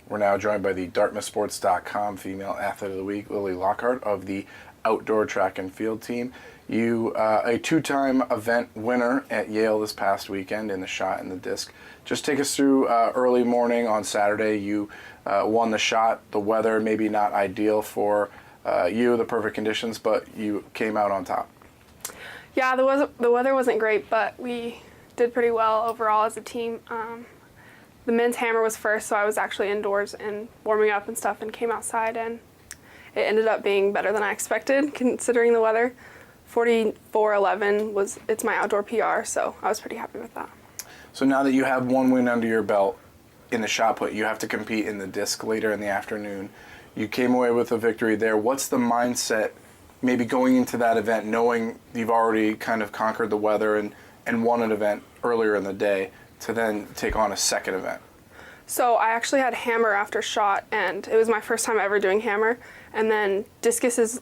We're now joined by the DartmouthSports.com Female Athlete of the Week, Lily Lockhart of the outdoor track and field team. You, a two-time event winner at Yale this past weekend in the shot and the disc. Just take us through early morning on Saturday. You won the shot. The weather maybe not ideal for you, the perfect conditions, but you came out on top. Yeah, the weather wasn't great, but we did pretty well overall as a team. The men's hammer was first, so I was actually indoors and warming up and stuff and came outside, and it ended up being better than I expected considering the weather. 44:11 it's my outdoor PR, so I was pretty happy with that. So now that you have one win under your belt in the shot put, you have to compete in the disc later in the afternoon. You came away with a victory there. What's the mindset maybe going into that event, knowing you've already kind of conquered the weather and won an event earlier in the day, to then take on a second event? So I actually had hammer after shot, and it was my first time ever doing hammer. And then discus is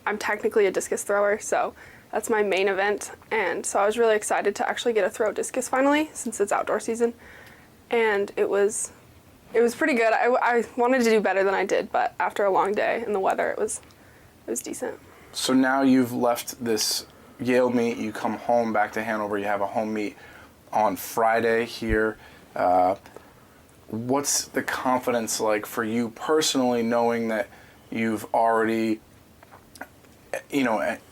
I'm technically a discus thrower, so that's my main event. And so I was really excited to actually get to throw discus finally, since it's outdoor season. And it was pretty good. I wanted to do better than I did, but after a long day in the weather, it was decent. So now you've left this Yale meet, you come home back to Hanover, you have a home meet on Friday here. What's the confidence like for you personally, knowing that you've already,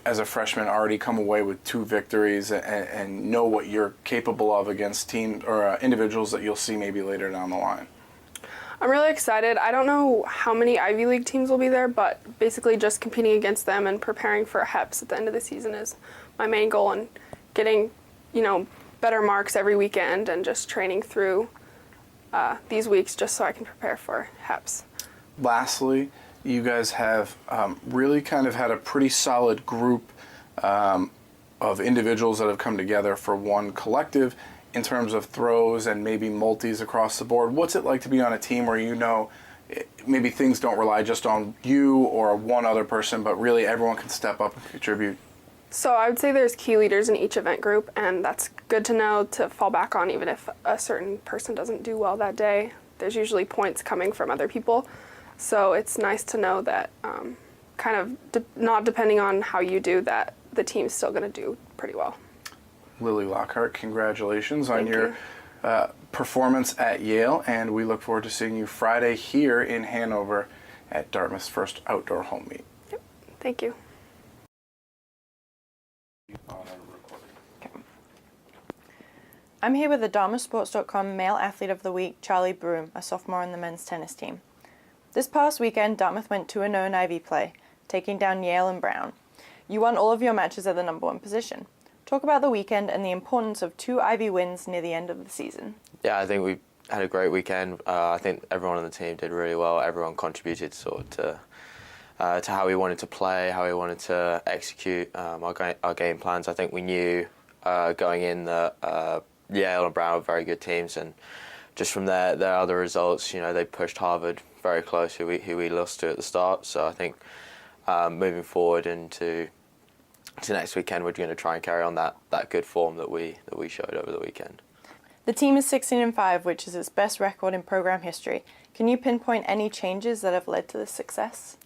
as a freshman, already come away with 2 victories and know what you're capable of against teams or individuals that you'll see maybe later down the line? I'm really excited. I don't know how many Ivy League teams will be there, but basically just competing against them and preparing for HEPS at the end of the season is my main goal, and getting, better marks every weekend and just training through these weeks just so I can prepare for HEPS. Lastly, you guys have really kind of had a pretty solid group of individuals that have come together for one collective in terms of throws and maybe multis across the board. What's it like to be on a team where maybe things don't rely just on you or one other person, but really everyone can step up and contribute? So I would say there's key leaders in each event group, and that's good to know to fall back on even if a certain person doesn't do well that day. There's usually points coming from other people. So it's nice to know that not depending on how you do, that the team's still going to do pretty well. Lily Lockhart, congratulations on Thank your performance at Yale, and we look forward to seeing you Friday here in Hanover at Dartmouth's first outdoor home meet. Yep. Thank you. Okay. I'm here with the DartmouthSports.com Male Athlete of the Week, Charlie Broom, a sophomore on the men's tennis team. This past weekend, Dartmouth went 2-0 in Ivy play, taking down Yale and Brown. You won all of your matches at the #1 position. Talk about the weekend and the importance of 2 Ivy wins near the end of the season. Yeah, I think we had a great weekend. I think everyone on the team did really well. Everyone contributed to how we wanted to play, how we wanted to execute our game plans. I think we knew going in that Yale and Brown were very good teams, and just from their other results, they pushed Harvard very close, who we lost to at the start. So I think moving forward into next weekend, we're going to try and carry on that good form that we showed over the weekend. The team is 16-5, which is its best record in program history. Can you pinpoint any changes that have led to this success?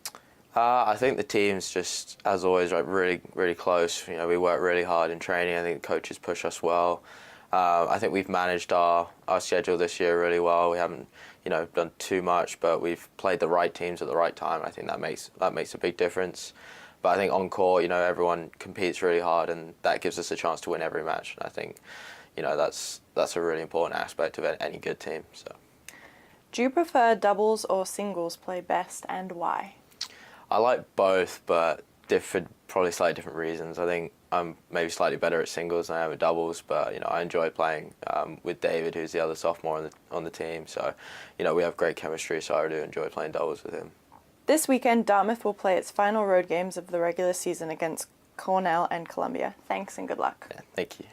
I think the team's just, as always, really, really close. We work really hard in training. I think the coaches push us well. I think we've managed our schedule this year really well. We haven't, done too much, but we've played the right teams at the right time. I think that makes a big difference. But I think on court, everyone competes really hard, and that gives us a chance to win every match. And I think, that's a really important aspect of any good team. So, do you prefer doubles or singles play best, and why? I like both, but probably slightly different reasons. I think I'm maybe slightly better at singles than I am at doubles, but I enjoy playing with David, who's the other sophomore on the team. So, we have great chemistry, so I do enjoy playing doubles with him. This weekend, Dartmouth will play its final road games of the regular season against Cornell and Columbia. Thanks and good luck. Yeah, thank you.